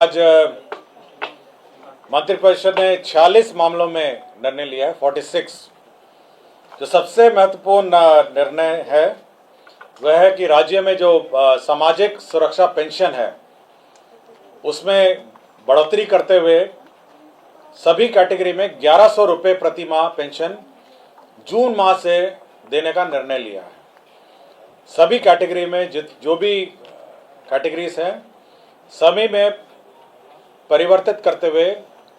आज मंत्रिपरिषद ने 46 मामलों में निर्णय लिया है, 46। जो सबसे महत्वपूर्ण निर्णय है वह है कि राज्य में जो सामाजिक सुरक्षा पेंशन है उसमें बढ़ोतरी करते हुए सभी कैटेगरी में 1100 रुपये प्रति माह पेंशन जून माह से देने का निर्णय लिया है। सभी कैटेगरी में जो भी कैटेगरीज हैं सभी में परिवर्तित करते हुए,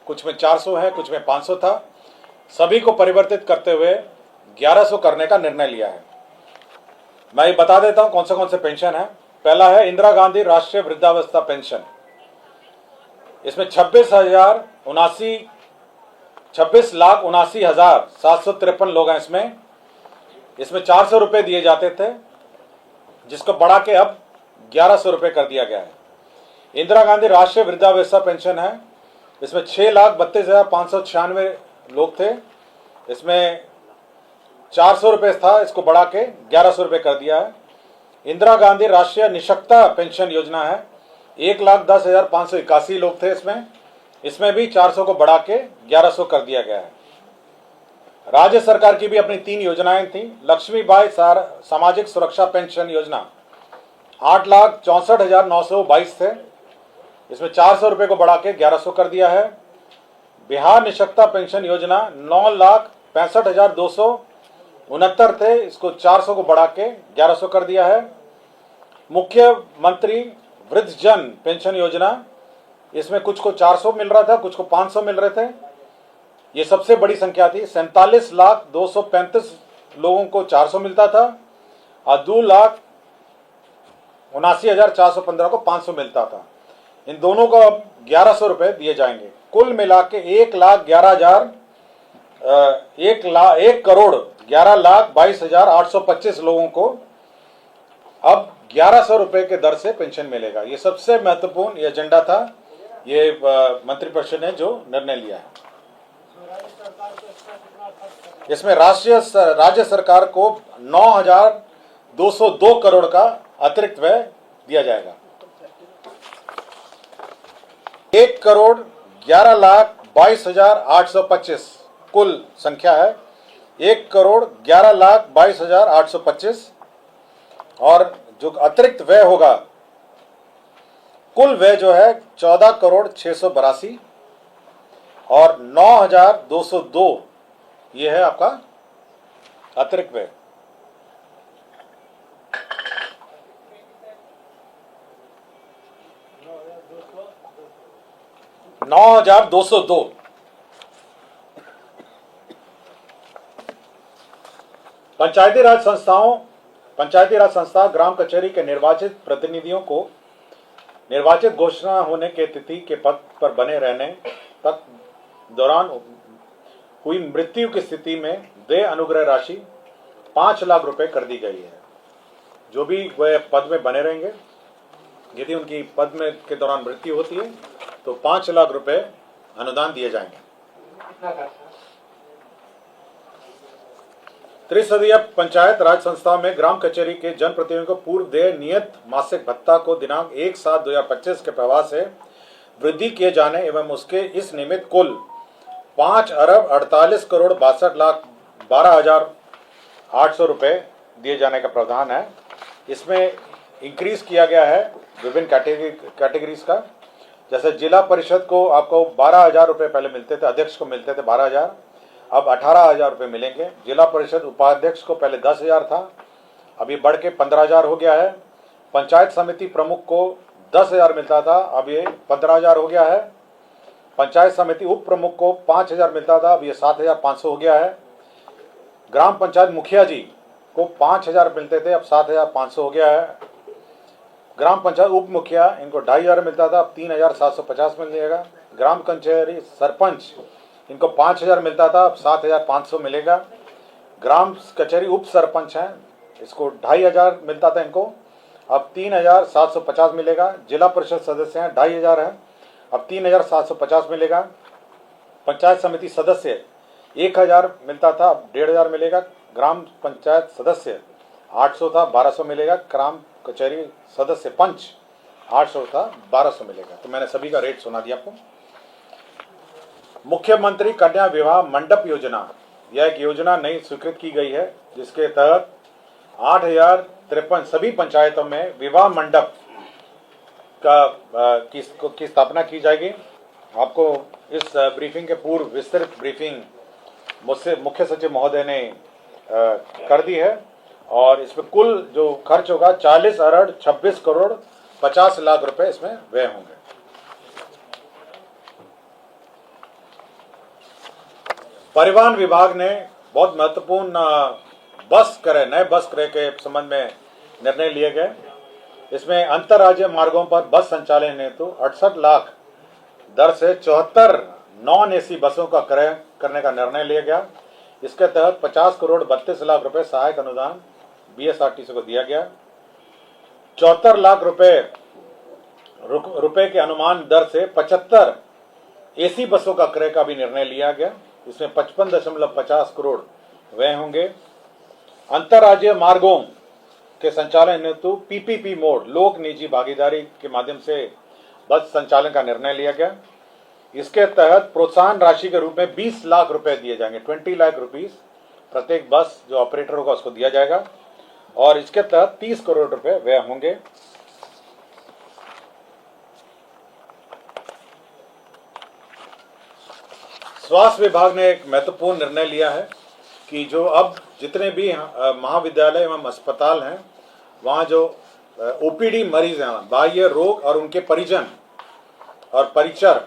कुछ में 400 है, कुछ में 500 था, सभी को परिवर्तित करते हुए 1100 करने का निर्णय लिया है। मैं ये बता देता हूं कौन से पेंशन है। पहला है इंदिरा गांधी राष्ट्रीय वृद्धावस्था पेंशन। इसमें 26,79,753 लोग हैं। इसमें 400 रुपये दिए जाते थे, जिसको बढ़ा के अब 1100 रुपये कर दिया गया है। इंदिरा गांधी राष्ट्रीय वृद्धावस्था पेंशन है, इसमें 6,32,596 लोग थे। इसमें 400 रुपये था, इसको बढ़ा के 1100 रुपये कर दिया है। इंदिरा गांधी राष्ट्रीय निःशक्तता पेंशन योजना है, 1,10,581 लोग थे। इसमें भी 400 को बढ़ा के 1100 कर दिया गया है। राज्य सरकार की भी अपनी 3 योजनाएं थी। लक्ष्मीबाई सामाजिक सुरक्षा पेंशन योजना 8,64,922 थे, इसमें 400 रुपये को बढ़ा के 1100 कर दिया है। बिहार निःशक्तता पेंशन योजना 9,65,269 थे, इसको 400 को बढ़ा के 1100 कर दिया है। मुख्यमंत्री वृद्धजन पेंशन योजना, इसमें कुछ को 400 मिल रहा था, कुछ को 500 मिल रहे थे। ये सबसे बड़ी संख्या थी। 47,235 लोगों को 400 मिलता था और 2,79,415 को 500 मिलता था। इन दोनों को अब 1100 रुपये दिए जाएंगे। कुल मिला के 1,11,22,825 लोगों को अब 1100 रुपये के दर से पेंशन मिलेगा। ये सबसे महत्वपूर्ण ये एजेंडा था, ये मंत्रिपरिषद ने जो निर्णय लिया है। इसमें राज्य सरकार को 9,202 करोड़ का अतिरिक्त व्यय दिया जाएगा। 1,11,22,825 कुल संख्या है, 1,11,22,825। और जो अतिरिक्त व्यय होगा, कुल व्यय जो है 14,682 और 9,202 ये है आपका अतिरिक्त व्यय। $9,202। पंचायती राज संस्था ग्राम कचहरी के निर्वाचित प्रतिनिधियों को निर्वाचित घोषणा होने के तिथि के पद पर बने रहने तक दौरान हुई मृत्यु की स्थिति में देय अनुग्रह राशि 5 लाख रुपए कर दी गई है। जो भी वह पद में बने रहेंगे, यदि उनकी पद में के दौरान मृत्यु होती है तो 5 लाख रुपए अनुदान दिए जाएंगे। त्रिस्तरीय पंचायत राज संस्था में ग्राम कचहरी के जनप्रतिनिधियों को पूर्व देय नियत मासिक भत्ता को दिनांक 1/7/2025 के प्रभाव से वृद्धि किए जाने एवं उसके इस निमित्त कुल 5,48,62,12,800 रुपये दिए जाने का प्रावधान है। इसमें इंक्रीज किया गया है विभिन्न कैटेगरीज का। जैसे जिला परिषद को आपको 12,000 रुपये पहले मिलते थे, अध्यक्ष को मिलते थे 12,000, अब 18,000 रुपये मिलेंगे। जिला परिषद उपाध्यक्ष को पहले 10,000 था, अब ये बढ़ के 15,000 हो गया है। पंचायत समिति प्रमुख को 10,000 मिलता था, अब ये 15,000 हो गया है। पंचायत समिति उप प्रमुख को 5,000 मिलता था, अब ये 7,500 हो गया है। ग्राम पंचायत मुखिया जी को 5,000 मिलते थे, अब 7,500 हो गया है। ग्राम पंचायत उप मुखिया इनको 2,500 मिलता था, अब 3,750 मिल जाएगा। ग्राम कचहरी सरपंच इनको 5,000 मिलता था, अब 7,500 मिलेगा। ग्राम कचहरी उप सरपंच हैं, इसको 2,500 मिलता था, इनको अब 3,750 मिलेगा। जिला परिषद सदस्य हैं 2,500 हैं, अब 3,750 मिलेगा। पंचायत समिति सदस्य 1,000 मिलता था, अब 1,500 मिलेगा। ग्राम पंचायत सदस्य 800 था, 1,200 मिलेगा। ग्राम कचहरी सदस्य पंच 800 था 1200 मिलेगा। तो मैंने सभी का रेट सुना दिया आपको। मुख्यमंत्री कन्या विवाह मंडप योजना, यह एक योजना नई स्वीकृत की गई है जिसके तहत 8053 सभी पंचायतों में विवाह मंडप की स्थापना की जाएगी। आपको इस ब्रीफिंग के पूर्व विस्तृत ब्रीफिंग मुझसे मुख्य सचिव महोदय ने कर दी है और इसमें कुल जो खर्च होगा 40 अरब 26 करोड़ 50 लाख रुपए इसमें व्यय होंगे। परिवहन विभाग ने बहुत महत्वपूर्ण नए बस क्रय के संबंध में निर्णय लिए गए। इसमें अंतर्राज्यीय मार्गों पर बस संचालन हेतु 68 लाख दर से 74 नॉन एसी बसों का क्रय करने का निर्णय लिया गया। इसके तहत 50 करोड़ 32 लाख रुपए सहायक अनुदान बीएसआरटीसी को दिया गया। 74 लाख रुपए के अनुमान दर से 75 एसी बसों का क्रय का भी निर्णय लिया गया। इसमें 55.50 करोड़ व्यय होंगे। अंतर्राज्यीय मार्गों के संचालन हेतु पीपीपी मोड लोक निजी भागीदारी के माध्यम से बस संचालन का निर्णय लिया गया। इसके तहत प्रोत्साहन राशि के रूप में 20 लाख रुपए दिए जाएंगे। 20 लाख रुपीस प्रत्येक बस जो ऑपरेटर होगा उसको दिया जाएगा और इसके तहत 30 करोड़ रुपए व्यय होंगे। स्वास्थ्य विभाग ने एक महत्वपूर्ण निर्णय लिया है कि जो अब जितने भी महाविद्यालय एवं अस्पताल हैं वहाँ जो ओपीडी मरीज हैं, बाह्य रोग और उनके परिजन और परिचर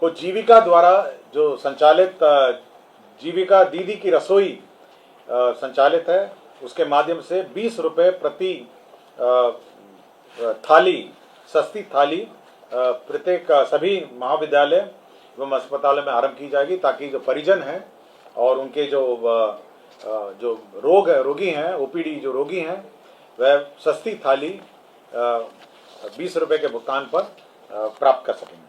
को जीविका द्वारा जो संचालित जीविका दीदी की रसोई संचालित है उसके माध्यम से 20 रुपये प्रति थाली सस्ती थाली प्रत्येक सभी महाविद्यालय एवं अस्पतालों में आरंभ की जाएगी ताकि जो परिजन हैं और उनके जो रोगी हैं ओपीडी जो रोगी हैं वह सस्ती थाली 20 रुपये के भुगतान पर प्राप्त कर सकेंगे।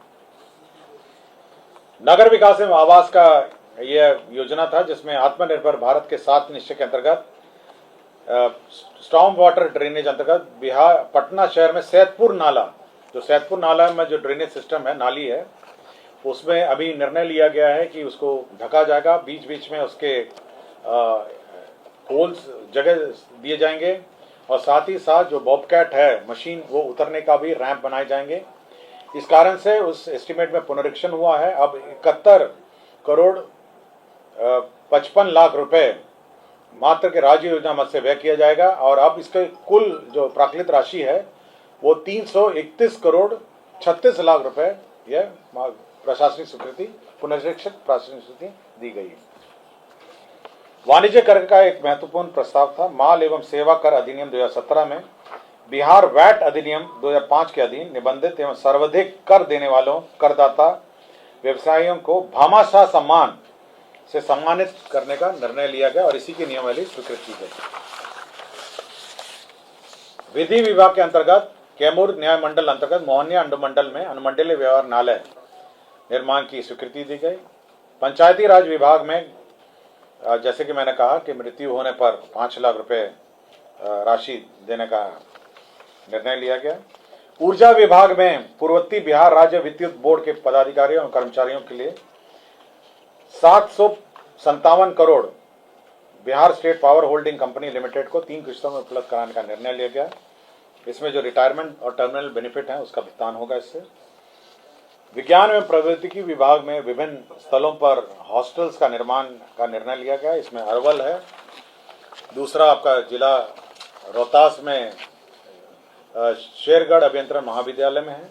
नगर विकास एवं आवास का यह योजना था जिसमें आत्मनिर्भर भारत के 7 निश्चय के अंतर्गत स्टॉर्म वाटर ड्रेनेज अंतर्गत बिहार पटना शहर में सैदपुर नाला में जो ड्रेनेज सिस्टम है नाली है उसमें अभी निर्णय लिया गया है कि उसको ढका जाएगा। बीच बीच में उसके होल्स जगह दिए जाएंगे और साथ ही साथ जो बॉबकैट है मशीन वो उतरने का भी रैंप बनाए जाएंगे। इस कारण से उस एस्टीमेट में पुनरीक्षण हुआ है। अब 71 करोड़ 55 लाख रुपए मात्र के राज्य योजना मद से व्यय किया जाएगा और अब इसके कुल जो प्राकृतिक राशि है वो 331 करोड़ 36 लाख रुपए यह प्रशासनिक स्वीकृति पुनरीक्षित प्रशासनिक स्वीकृति दी गई है। वाणिज्य कर का एक महत्वपूर्ण प्रस्ताव था। माल एवं सेवा कर अधिनियम 2017 में बिहार वैट अधिनियम 2005 के अधीन निबंधित एवं सर्वाधिक कर देने वालों करदाता व्यवसायियों को भामाशाह सम्मान से सम्मानित करने का निर्णय लिया गया और इसी की नियमावली स्वीकृत की गई। विधि विभाग के अंतर्गत कैमूर न्याय मंडल अंतर्गत मोहनिया अनुमंडल में अनुमंडलीय व्यवहारणालय निर्माण की स्वीकृति दी गई। पंचायती राज विभाग में जैसे कि मैंने कहा कि मृत्यु होने पर 5 लाख रुपए राशि देने का निर्णय लिया गया। ऊर्जा विभाग में पूर्वोत्तर बिहार राज्य विद्युत बोर्ड के पदाधिकारियों और कर्मचारियों के लिए 757 crore Bihar state power holding company limited को 3 किस्तों में उपलब्ध कराने का निर्णय लिया गया। इसमें जो रिटायरमेंट और टर्मिनल बेनिफिट है उसका भुगतान होगा। इससे विज्ञान एवं प्रौद्योगिकी विभाग में विभिन्न स्थलों पर हॉस्टल्स का निर्माण का निर्णय लिया गया। इसमें अरवल है, दूसरा आपका जिला रोहतास में शेरगढ़ अभियंत्रण महाविद्यालय में है,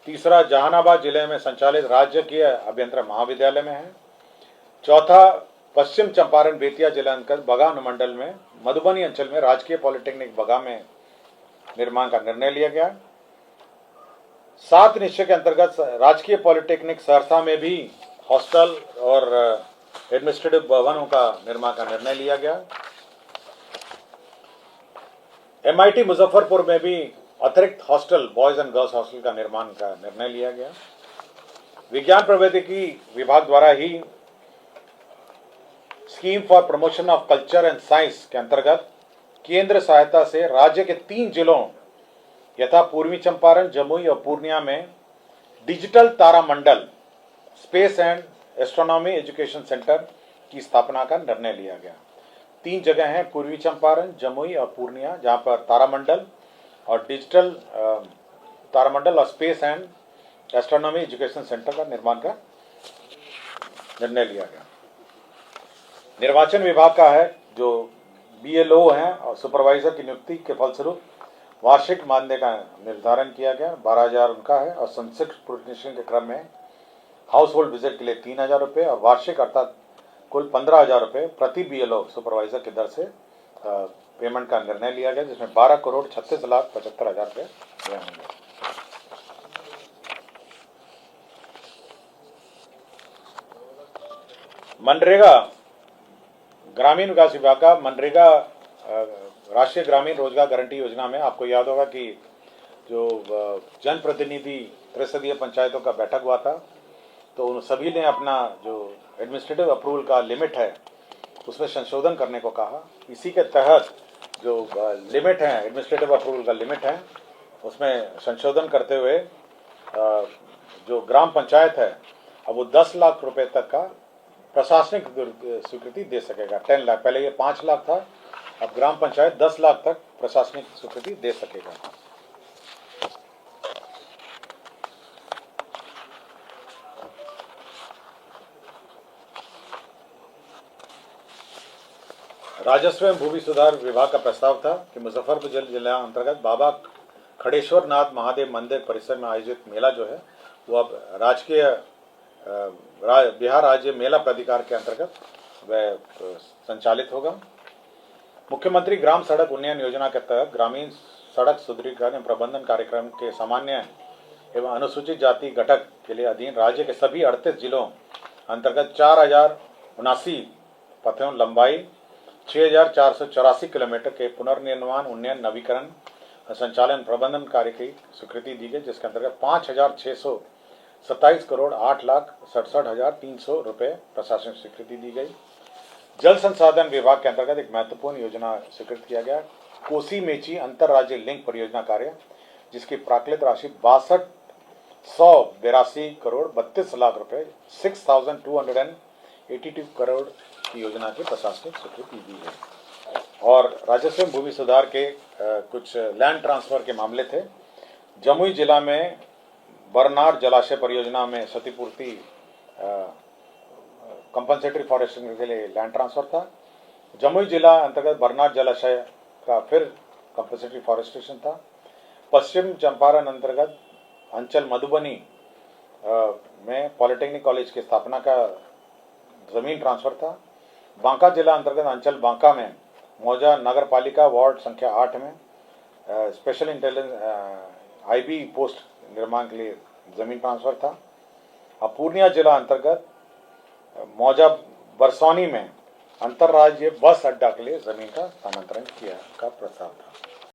तीसरा जहानाबाद जिले में संचालित राजकीय अभियंत्रण महाविद्यालय में है, चौथा पश्चिम चंपारण बेतिया जिला अंतर्गत बगा अनुमंडल में मधुबनी अंचल में राजकीय पॉलिटेक्निक बगा में निर्माण का निर्णय लिया गया। 7 निश्चय के अंतर्गत राजकीय पॉलिटेक्निक सहरसा में भी हॉस्टल और एडमिनिस्ट्रेटिव भवनों का निर्माण का निर्णय लिया गया। MIT मुजफ्फरपुर में भी अतिरिक्त hostel boys and girls hostel का निर्माण का निर्णय लिया गया। विज्ञान प्रौद्योगिकी विभाग द्वारा ही scheme for promotion of culture and science के अंतर्गत केंद्र सहायता से राज्य के 3 जिलों यथा पूर्वी चंपारण, जमुई और पूर्णिया में डिजिटल तारामंडल space and astronomy education centre की स्थापना का निर्णय लिया गया। 3 जगह हैं, पूर्वी चंपारण, जमुई और पूर्णिया, जहां पर तारामंडल और डिजिटल तारामंडल और space and astronomy education centre का निर्माण का निर्णय लिया गया। निर्वाचन विभाग का है जो BLO हैं और सुपरवाइजर की नियुक्ति के फलस्वरूप वार्षिक मानदेय का निर्धारण किया गया। 12,000 उनका है और संक्षिप्त प्रोटेक्शन के क्रम में हाउस होल्ड विजिट के लिए 3,000 रुपये और वार्षिक अर्थात कुल 15,000 रुपये प्रति BLO सुपरवाइजर की दर से पेमेंट का निर्णय लिया गया, जिसमें 12,36,75,000 रुपये होंगे। मनरेगा ग्रामीण विकास विभाग का मनरेगा राष्ट्रीय ग्रामीण रोजगार गारंटी योजना में आपको याद होगा कि जो जनप्रतिनिधि त्रिस्तरीय पंचायतों का बैठक हुआ था, तो उन सभी ने अपना जो एडमिनिस्ट्रेटिव अप्रूवल का लिमिट है उसमें संशोधन करने को कहा। इसी के तहत जो लिमिट है, एडमिनिस्ट्रेटिव अप्रूवल का लिमिट है, उसमें संशोधन करते हुए जो ग्राम पंचायत है अब वो 10 लाख रुपए तक का प्रशासनिक स्वीकृति दे सकेगा। 10 लाख, पहले ये 5 लाख था, अब ग्राम पंचायत 10 लाख तक प्रशासनिक स्वीकृति दे सकेगा। राजस्व एवं भूमि सुधार विभाग का प्रस्ताव था कि मुजफ्फरपुर जिला अंतर्गत बाबा खड़ेश्वर नाथ महादेव मंदिर परिसर में आयोजित मेला जो है वो अब राजकीय बिहार राज्य मेला प्राधिकार के अंतर्गत वह संचालित होगा। मुख्यमंत्री ग्राम सड़क उन्नयन योजना के तहत ग्रामीण सड़क सुदृढ़ीकरण एवं प्रबंधन कार्यक्रम के सामान्य एवं अनुसूचित जाति घटक के लिए अधीन राज्य के सभी 38 जिलों अंतर्गत 4,079 पथों लंबाई 6,484 किलोमीटर के पुनर्निर्माण, उन्नयन, नवीकरण, संचालन, प्रबंधन कार्य की स्वीकृति दी गई, जिसके अंतर्गत 5,627 करोड़ 8,67,300 रुपये प्रशासनिक स्वीकृति दी गई। जल संसाधन विभाग के अंतर्गत एक महत्वपूर्ण योजना स्वीकृत किया गया, कोसी मेची अंतरराज्य लिंक परियोजना कार्य, जिसकी प्राकृत राशि 62,182 करोड़ 32 लाख रुपए 6,282 करोड़ की योजना की प्रशासनिक स्वीकृति दी है। और राजस्व भूमि सुधार के कुछ लैंड ट्रांसफर के मामले थे। जमुई जिला में बरनार जलाशय परियोजना में क्षतिपूर्ति कंपनसेटरी फॉरेस्टिंग के लिए लैंड ट्रांसफर था। जमुई जिला अंतर्गत बरनार जलाशय का फिर कंपनसेटरी फॉरेस्टेशन था। पश्चिम चंपारण अंतर्गत अंचल मधुबनी में पॉलिटेक्निक कॉलेज की स्थापना का जमीन ट्रांसफर था। बांका जिला अंतर्गत अंचल बांका में मौजा नगर पालिका वार्ड संख्या 8 में स्पेशल इंटेलिजेंस IB पोस्ट निर्माण के लिए जमीन ट्रांसफर था। और पूर्णिया जिला अंतर्गत मौजा बरसौनी में अंतर्राज्यीय बस अड्डा के लिए जमीन का स्थानांतरण किया का प्रस्ताव था।